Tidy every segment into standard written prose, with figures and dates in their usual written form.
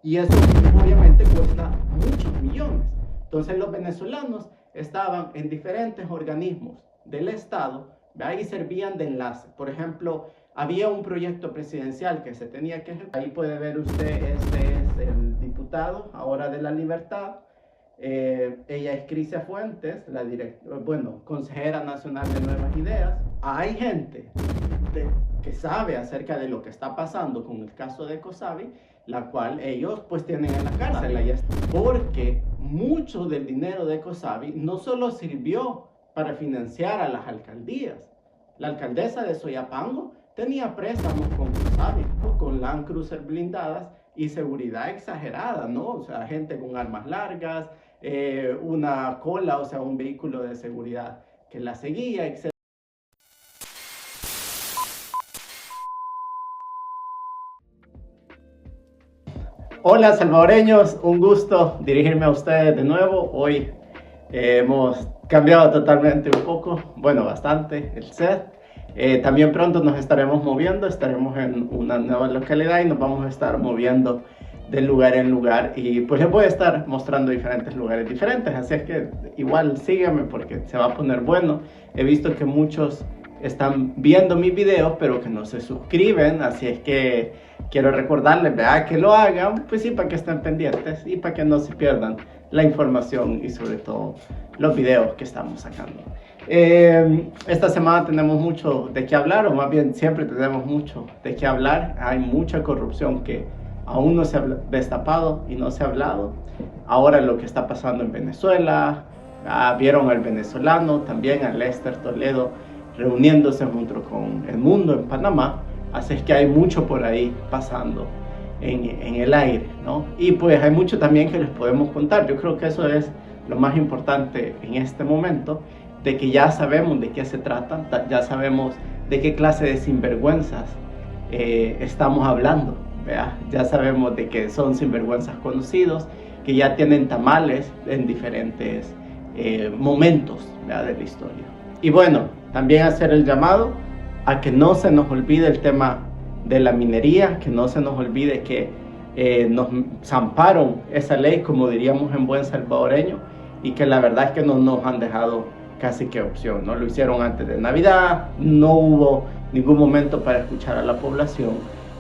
Y eso obviamente cuesta muchos millones. Entonces los venezolanos estaban en diferentes organismos del Estado, ¿verdad? Y servían de enlace. Por ejemplo, había un proyecto presidencial que se tenía que ejecutar. Ahí puede ver usted, este es el diputado ahora de La Libertad. Ella es Crisia Fuentes, consejera nacional de Nuevas Ideas. Hay gente que sabe acerca de lo que está pasando con el caso de Cosavi, la cual ellos pues tienen en la cárcel, porque mucho del dinero de Cosavi no solo sirvió para financiar a las alcaldías. La alcaldesa de Soyapango tenía préstamos con Cosavi, con Land Cruiser blindadas y seguridad exagerada, ¿no? O sea, gente con armas largas, una cola, o sea, un vehículo de seguridad que la seguía, etc. Hola salvadoreños, un gusto dirigirme a ustedes de nuevo. Hoy hemos cambiado totalmente un poco, bueno, bastante el set. También pronto nos estaremos moviendo, estaremos en una nueva localidad y nos vamos a estar moviendo de lugar en lugar y pues les voy a estar mostrando diferentes lugares diferentes, así es que igual síganme porque se va a poner bueno. He visto que muchos están viendo mis videos pero que no se suscriben, así es que quiero recordarles, ¿verdad? Que lo hagan, pues sí, para que estén pendientes y para que no se pierdan la información y sobre todo los videos que estamos sacando. Esta semana tenemos mucho de qué hablar, o más bien siempre tenemos mucho de qué hablar. Hay mucha corrupción que aún no se ha destapado y no se ha hablado. Ahora lo que está pasando en Venezuela, vieron al venezolano, también a Lester Toledo reuniéndose junto con El Mundo en Panamá. Así es que hay mucho por ahí pasando en el aire, ¿no? Y pues hay mucho también que les podemos contar. Yo creo que eso es lo más importante en este momento, de que ya sabemos de qué se trata, ya sabemos de qué clase de sinvergüenzas estamos hablando, ¿verdad? Ya sabemos de que son sinvergüenzas conocidos, que ya tienen tamales en diferentes momentos, ¿verdad?, de la historia. Y bueno, también hacer el llamado a que no se nos olvide el tema de la minería, que no se nos olvide que nos zamparon esa ley, como diríamos en buen salvadoreño, y que la verdad es que no nos han dejado casi que opción, ¿no? Lo hicieron antes de Navidad, no hubo ningún momento para escuchar a la población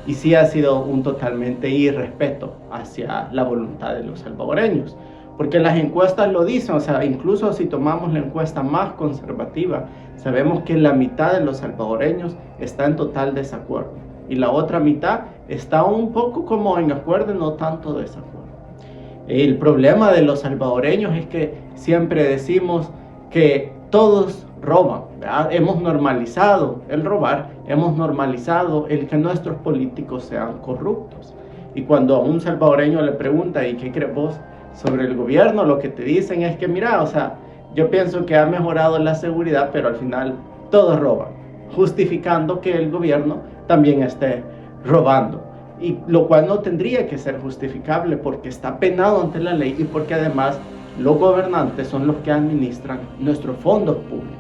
y sí ha sido un totalmente irrespeto hacia la voluntad de los salvadoreños. Porque las encuestas lo dicen, o sea, incluso si tomamos la encuesta más conservativa, sabemos que la mitad de los salvadoreños está en total desacuerdo y la otra mitad está un poco como en acuerdo, no tanto desacuerdo. El problema de los salvadoreños es que siempre decimos que todos roban, ¿verdad? Hemos normalizado el robar, hemos normalizado el que nuestros políticos sean corruptos. Y cuando a un salvadoreño le pregunta, ¿y qué crees vos sobre el gobierno? Lo que te dicen es que, mira, o sea, yo pienso que ha mejorado la seguridad, pero al final todos roban, justificando que el gobierno también esté robando. Y lo cual no tendría que ser justificable porque está penado ante la ley y porque además los gobernantes son los que administran nuestros fondos públicos.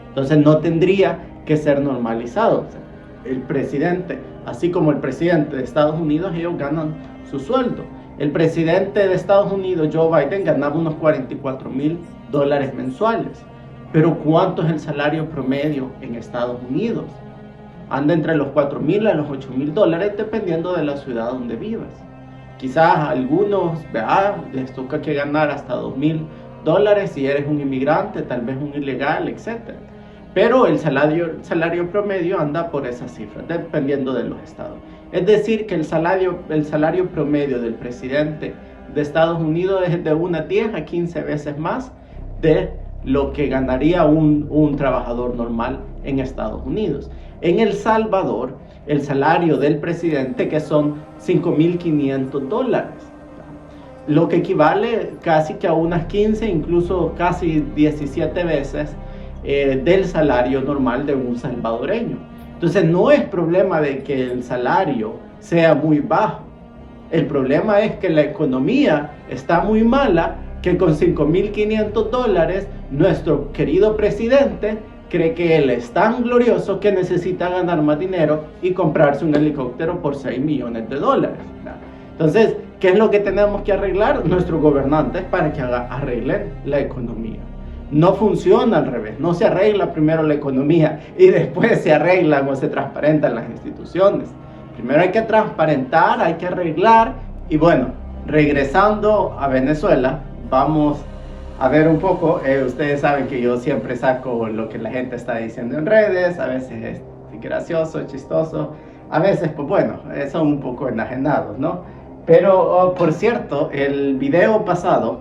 Entonces no tendría que ser normalizado. O sea, el presidente, así como el presidente de Estados Unidos, ellos ganan su sueldo. El presidente de Estados Unidos, Joe Biden, ganaba unos $44,000 mensuales. Pero ¿cuánto es el salario promedio en Estados Unidos? Anda entre los $4,000 a los $8,000 dependiendo de la ciudad donde vivas. Quizás a algunos, ¿verdad?, les toca que ganar hasta $2,000 si eres un inmigrante, tal vez un ilegal, etc. Pero el salario promedio anda por esas cifras, dependiendo de los estados. Es decir, que el salario promedio del presidente de Estados Unidos es de unas 10 a 15 veces más de lo que ganaría un trabajador normal en Estados Unidos. En El Salvador, el salario del presidente, que son $5,500, lo que equivale casi que a unas 15, incluso casi 17 veces del salario normal de un salvadoreño. Entonces no es problema de que el salario sea muy bajo, el problema es que la economía está muy mala, que con $5,500 nuestro querido presidente cree que él es tan glorioso que necesita ganar más dinero y comprarse un helicóptero por $6 millones. Entonces, ¿Qué es lo que tenemos que arreglar? Nuestros gobernantes para que arreglen la economía. No funciona al revés, no se arregla primero la economía y después se arreglan o se transparentan las instituciones. Primero hay que transparentar, hay que arreglar y bueno, regresando a Venezuela, vamos a ver un poco, ustedes saben que yo siempre saco lo que la gente está diciendo en redes, a veces es gracioso, chistoso, a veces pues bueno, son un poco enajenados, ¿no? Pero por cierto, el video pasado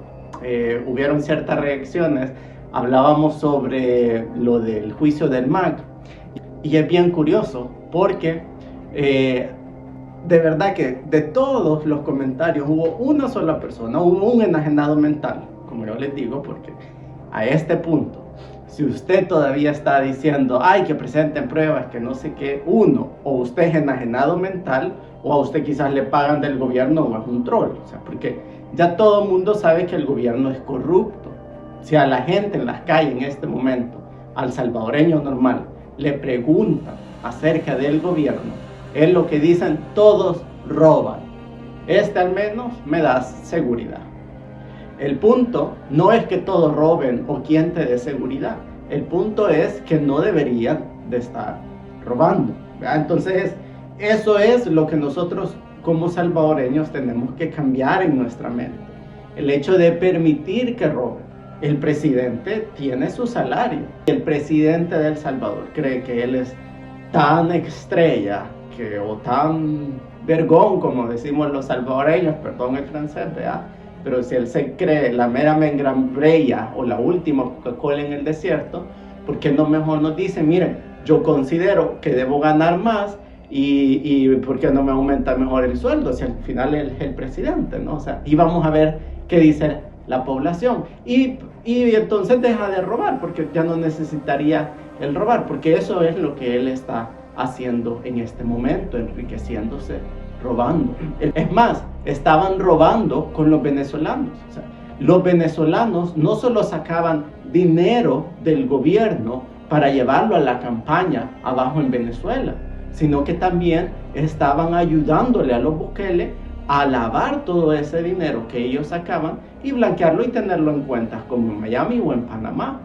hubieron ciertas reacciones, hablábamos sobre lo del juicio del MAC y es bien curioso porque de verdad que de todos los comentarios hubo una sola persona, hubo un enajenado mental, como yo les digo, porque a este punto, si usted todavía está diciendo, ay, que presenten pruebas, que no sé qué, uno, o usted es enajenado mental, o a usted quizás le pagan del gobierno o es un troll, o sea, porque ya todo el mundo sabe que el gobierno es corrupto. Si a la gente en las calles en este momento, al salvadoreño normal, le preguntan acerca del gobierno, es lo que dicen, todos roban. Este al menos me da seguridad. El punto no es que todos roben o quién te dé seguridad. El punto es que no deberían de estar robando, ¿verdad? Entonces, eso es lo que nosotros como salvadoreños tenemos que cambiar en nuestra mente. El hecho de permitir que roben. El presidente tiene su salario. El presidente de El Salvador cree que él es tan estrella o tan vergón, como decimos los salvadoreños, perdón el francés, ¿verdad? Pero si él se cree la mera mengrambreya o la última Coca-Cola en el desierto, ¿por qué no mejor nos dice, miren, yo considero que debo ganar más y ¿por qué no me aumenta mejor el sueldo? Si al final él es el presidente, ¿no? O sea, y vamos a ver qué dice la población. Y entonces deja de robar, porque ya no necesitaría el robar, porque eso es lo que él está haciendo en este momento, enriqueciéndose, robando. Es más, estaban robando con los venezolanos. O sea, los venezolanos no solo sacaban dinero del gobierno para llevarlo a la campaña abajo en Venezuela, sino que también estaban ayudándole a los Bukele a lavar todo ese dinero que ellos sacaban y blanquearlo y tenerlo en cuentas como en Miami o en Panamá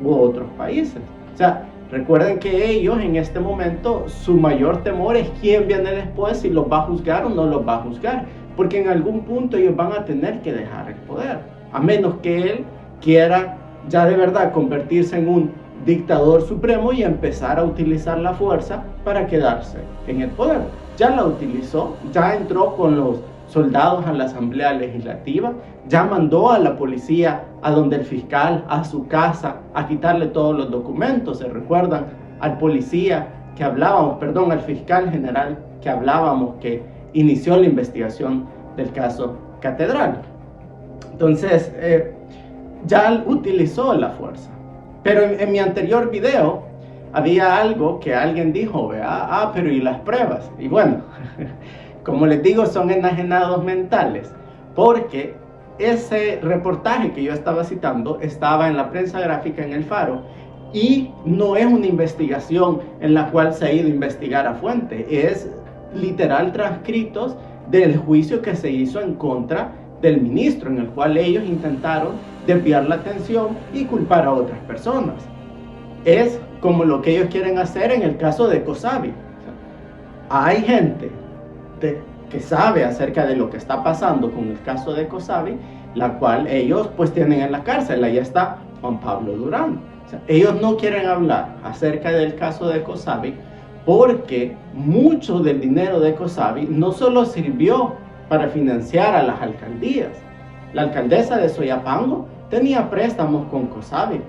u otros países. O sea, recuerden que ellos en este momento su mayor temor es quién viene después, si los va a juzgar o no los va a juzgar, porque en algún punto ellos van a tener que dejar el poder, a menos que él quiera ya de verdad convertirse en un dictador supremo y empezar a utilizar la fuerza para quedarse en el poder. Ya la utilizó, ya entró con los soldados a la Asamblea Legislativa, ya mandó a la policía a donde el fiscal, a su casa, a quitarle todos los documentos. ¿Se recuerdan al policía que hablábamos, perdón, al fiscal general que hablábamos que inició la investigación del caso Catedral? Entonces, ya utilizó la fuerza. Pero en mi anterior video había algo que alguien dijo, ¿verdad? Pero ¿y las pruebas? Y bueno, como les digo, son enajenados mentales, porque ese reportaje que yo estaba citando estaba en la prensa gráfica en El Faro y no es una investigación en la cual se ha ido a investigar a fuente, es literal transcritos del juicio que se hizo en contra del ministro, en el cual ellos intentaron desviar la atención y culpar a otras personas. Es como lo que ellos quieren hacer en el caso de Cosavi. Hay gente que sabe acerca de lo que está pasando con el caso de Cosavi, la cual ellos pues tienen en la cárcel. Ahí está Juan Pablo Durán. O sea, ellos no quieren hablar acerca del caso de Cosavi porque mucho del dinero de Cosavi no solo sirvió para financiar a las alcaldías. La alcaldesa de Soyapango tenía préstamos con Cosavi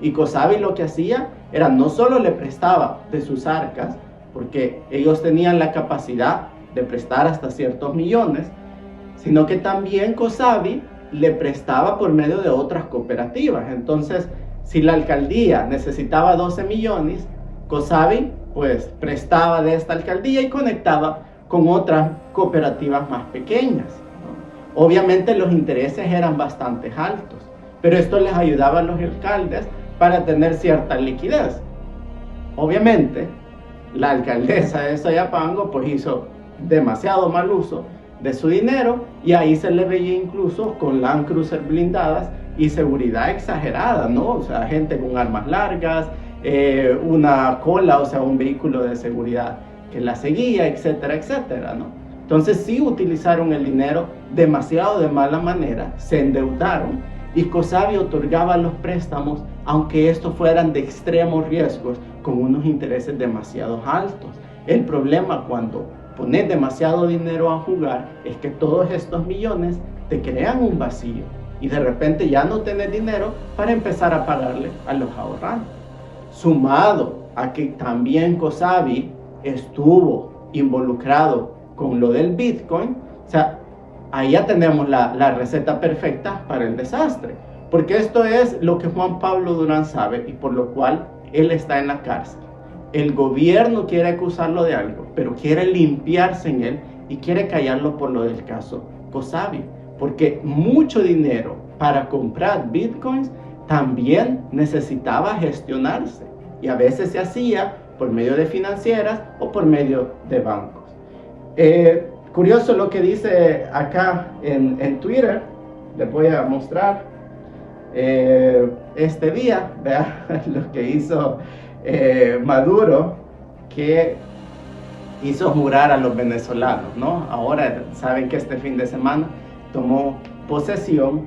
y Cosavi lo que hacía era no solo le prestaba de sus arcas, porque ellos tenían la capacidad de prestar hasta ciertos millones, sino que también Cosavi le prestaba por medio de otras cooperativas. Entonces, si la alcaldía necesitaba 12 millones, Cosavi pues prestaba de esta alcaldía y conectaba con otras cooperativas más pequeñas, ¿no? Obviamente los intereses eran bastante altos, pero esto les ayudaba a los alcaldes para tener cierta liquidez. Obviamente, la alcaldesa de Soyapango pues hizo demasiado mal uso de su dinero, y ahí se le veía incluso con Land Cruiser blindadas y seguridad exagerada, ¿no? O sea, gente con armas largas, una cola, o sea, un vehículo de seguridad que la seguía, etcétera, etcétera, ¿no? Entonces sí utilizaron el dinero demasiado de mala manera, se endeudaron, y COSABI otorgaba los préstamos aunque estos fueran de extremos riesgos con unos intereses demasiado altos. El problema cuando pones demasiado dinero a jugar es que todos estos millones te crean un vacío y de repente ya no tenés dinero para empezar a pagarle a los ahorrantes. Sumado a que también COSABI estuvo involucrado con lo del Bitcoin, o sea, ahí ya tenemos la receta perfecta para el desastre. Porque esto es lo que Juan Pablo Durán sabe y por lo cual él está en la cárcel. El gobierno quiere acusarlo de algo, pero quiere limpiarse en él y quiere callarlo por lo del caso COSABI. Porque mucho dinero para comprar bitcoins también necesitaba gestionarse. Y a veces se hacía por medio de financieras o por medio de bancos. Curioso lo que dice acá en Twitter. Les voy a mostrar. Este día, vean lo que hizo Maduro, que hizo jurar a los venezolanos, ¿no? Ahora saben que este fin de semana tomó posesión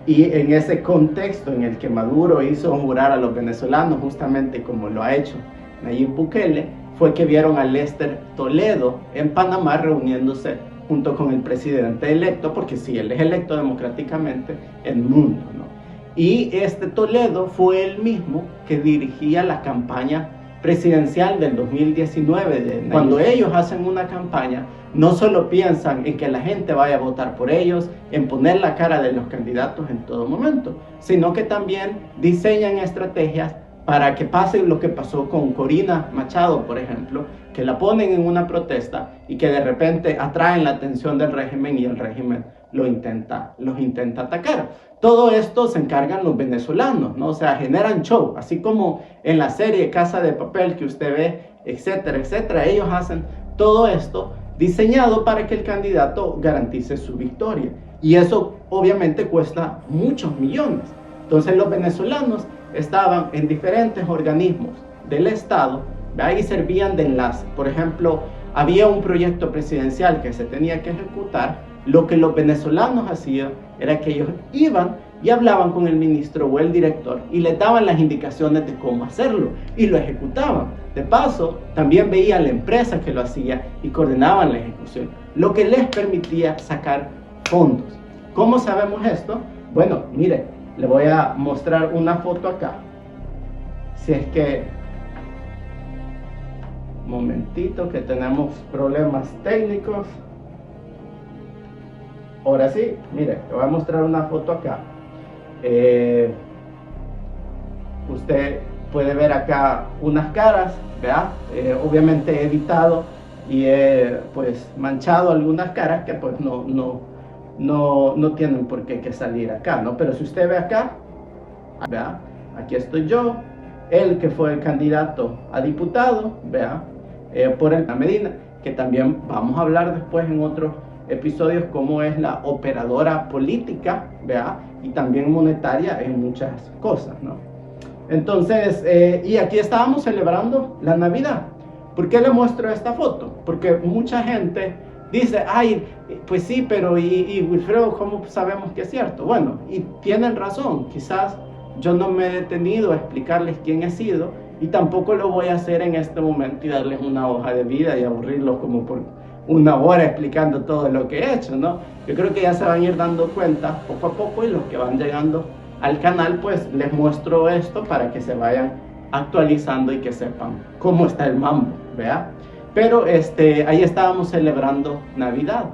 y en ese contexto en el que Maduro hizo jurar a los venezolanos, justamente como lo ha hecho Nayib Bukele, fue que vieron a Lester Toledo en Panamá reuniéndose junto con el presidente electo, porque sí, él es electo democráticamente en el mundo, ¿no? Y este Toledo fue el mismo que dirigía la campaña presidencial del 2019. Cuando ellos hacen una campaña, no solo piensan en que la gente vaya a votar por ellos, en poner la cara de los candidatos en todo momento, sino que también diseñan estrategias para que pase lo que pasó con Corina Machado, por ejemplo, que la ponen en una protesta y que de repente atraen la atención del régimen y el régimen los intenta atacar. Todo esto se encargan los venezolanos, ¿no? O sea, generan show, así como en la serie Casa de Papel que usted ve, etcétera, etcétera. Ellos hacen todo esto diseñado para que el candidato garantice su victoria. Y eso obviamente cuesta muchos millones. Entonces los venezolanos estaban en diferentes organismos del Estado, ahí servían de enlace. Por ejemplo, había un proyecto presidencial que se tenía que ejecutar. Lo que los venezolanos hacían era que ellos iban y hablaban con el ministro o el director y les daban las indicaciones de cómo hacerlo y lo ejecutaban. De paso, también veía a la empresa que lo hacía y coordinaban la ejecución, lo que les permitía sacar fondos. ¿Cómo sabemos esto? Bueno, mire, le voy a mostrar una foto acá. Si es que... Un momentito, que tenemos problemas técnicos. Ahora sí, mire, le voy a mostrar una foto acá. Usted puede ver acá unas caras, ¿verdad? Obviamente he editado y he pues manchado algunas caras que pues no tienen por qué salir acá, ¿no? Pero si usted ve acá, ¿verdad? Aquí estoy yo, él que fue el candidato a diputado, ¿verdad? Por el Medina, que también vamos a hablar después en otros episodios cómo es la operadora política, ¿verdad? Y también monetaria en muchas cosas, ¿no? Entonces, y aquí estábamos celebrando la Navidad. ¿Por qué le muestro esta foto? Porque mucha gente dice, ay, pues sí, pero y Wilfredo, ¿cómo sabemos que es cierto? Bueno, y tienen razón, quizás yo no me he detenido a explicarles quién he sido y tampoco lo voy a hacer en este momento y darles una hoja de vida y aburrirlos como por una hora explicando todo lo que he hecho, ¿no? Yo creo que ya se van a ir dando cuenta poco a poco y los que van llegando al canal pues les muestro esto para que se vayan actualizando y que sepan cómo está el mambo, ¿verdad? Pero ahí estábamos celebrando Navidad.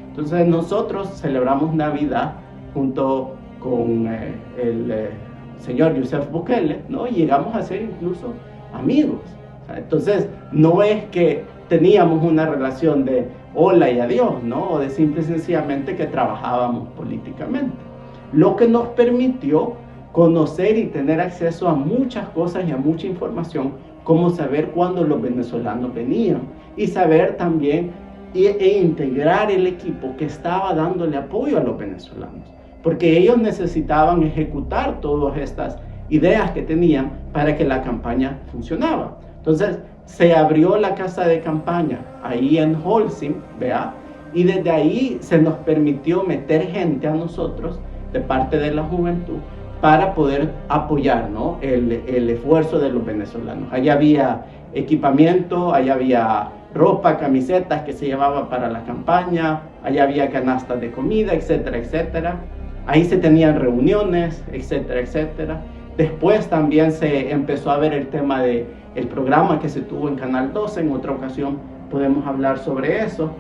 Entonces nosotros celebramos Navidad junto con el señor Yusef Bukele, ¿no? Y llegamos a ser incluso amigos. Entonces no es que teníamos una relación de hola y adiós, ¿no? O de simple y sencillamente que trabajábamos políticamente. Lo que nos permitió conocer y tener acceso a muchas cosas y a mucha información, como saber cuándo los venezolanos venían y saber también e integrar el equipo que estaba dándole apoyo a los venezolanos, porque ellos necesitaban ejecutar todas estas ideas que tenían para que la campaña funcionaba. Entonces se abrió la casa de campaña ahí en Holcim, ¿vea? Y desde ahí se nos permitió meter gente a nosotros de parte de la juventud para poder apoyar, ¿no?, el esfuerzo de los venezolanos. Allá había equipamiento, allá había ropa, camisetas que se llevaba para la campaña, allá había canastas de comida, etcétera, etcétera. Ahí se tenían reuniones, etcétera, etcétera. Después también se empezó a ver el tema del programa que se tuvo en Canal 12. En otra ocasión podemos hablar sobre eso.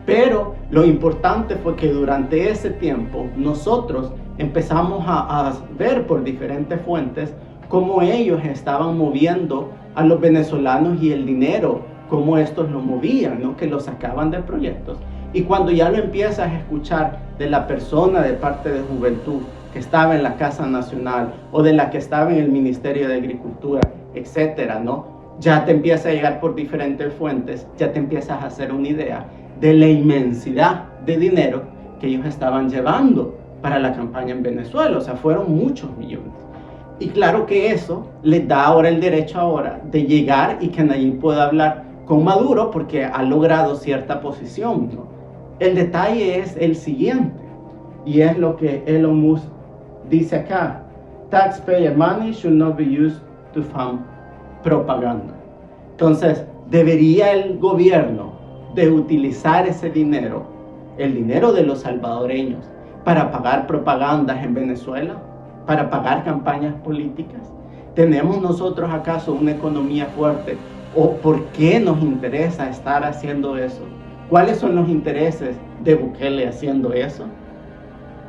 Pero lo importante fue que durante ese tiempo nosotros empezamos a ver por diferentes fuentes cómo ellos estaban moviendo a los venezolanos y el dinero, cómo estos lo movían, ¿no?, que lo sacaban de proyectos. Y cuando ya lo empiezas a escuchar de la persona de parte de juventud que estaba en la Casa Nacional o de la que estaba en el Ministerio de Agricultura, etcétera, ¿no?, ya te empieza a llegar por diferentes fuentes, ya te empiezas a hacer una idea de la inmensidad de dinero que ellos estaban llevando para la campaña en Venezuela. O sea, fueron muchos millones. Y claro que eso les da ahora el derecho ahora de llegar y que Nayib pueda hablar con Maduro porque ha logrado cierta posición, ¿no? El detalle es el siguiente, y es lo que Elon Musk dice acá: taxpayer money should not be used to fund propaganda. Entonces, ¿debería el gobierno de utilizar ese dinero, el dinero de los salvadoreños, para pagar propagandas en Venezuela, para pagar campañas políticas? ¿Tenemos nosotros acaso una economía fuerte? ¿O por qué nos interesa estar haciendo eso? ¿Cuáles son los intereses de Bukele haciendo eso?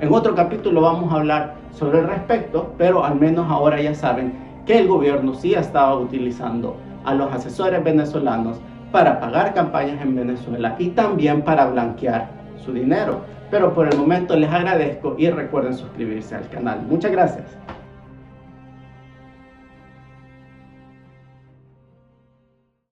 En otro capítulo vamos a hablar sobre el respecto, pero al menos ahora ya saben que el gobierno sí estaba utilizando a los asesores venezolanos para pagar campañas en Venezuela y también para blanquear su dinero. Pero por el momento les agradezco y recuerden suscribirse al canal. Muchas gracias.